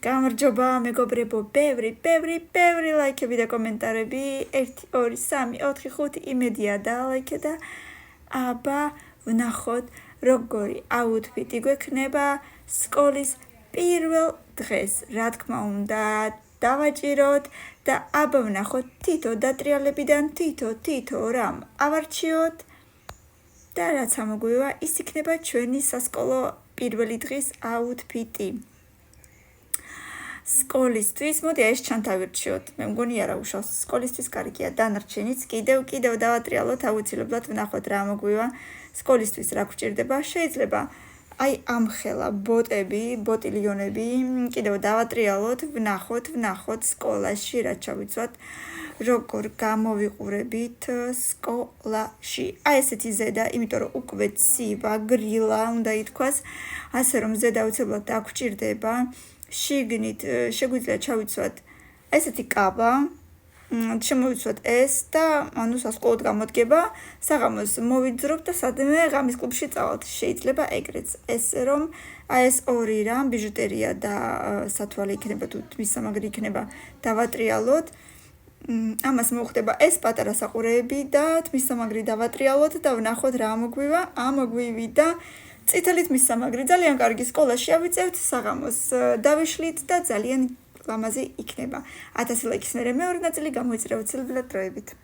გამარჯობა მეგობრებო, ბევრი ლაიქები და კომენტარები. 1 2 3 4 5 იმედია და ლაიქე და აბა ვნახოთ როგორი აუთფიტი გვექნება სკოლის პირველ დღეს. რა თქმა უნდა, დავაჭიროთ და აბა ვნახოთ თითო დატრიალებიდან თითო რამ ავარჩიოთ და რაც ამოგვივა, ის იქნება ჩვენი სასკოლო პირველი დღის აუთფიტი. სკოლისთვის, მოდი ეს ჩანთავირჩიოთ. მე მგონი არა უშავს. სკოლისთვის კარგია, დანარჩენიც კიდევ დავატრიალოთ, აუცილებლად ვნახოთ რა მოგვივა. სკოლისთვის რა გვჭირდება? შეიძლება აი ამხელა ბოტილიონები, კიდევ დავატრიალოთ, ვნახოთ სკოლაში რა ჩავიცვათ, როგორ გამოვიყურებით სკოლაში. აი ესეთი ზედა, იმიტომ რომ უკვე ცივა, გრილა უნდა ითქვას, ასე რომ ზედა აუცილებლად დაგვჭირდება. შიგნით შეგვიძლია ჩავიცვათ ესეთი კაბა, შემოვიცვათ ეს და ანუ სასკოლოდ გამოდგება, საღამოს მოვიძრობ და სადმე ღამის კლუბში წავალთ. შეიძლება ეგრეც, ესე რომ აი ეს ორი რამ, ბიჟუტერია და სათვალე იქნება თუ მისამაგრი იქნება, დავატრიალოთ. ამას მოხდება ეს პატარა საყურეები და მისამაგრი დავატრიალოთ და ვნახოთ რა მოგვივა. ამოგვივიდა წითელით მისამაგრი, ძალიან კარგი, სკოლაში ავიწევთ, საღამოს დავიშლით და ძალიან ლამაზი იქნება. 1000 ლაიქის მერე მეორე ნაწილი გამოიწერა უცილებლად დროებით.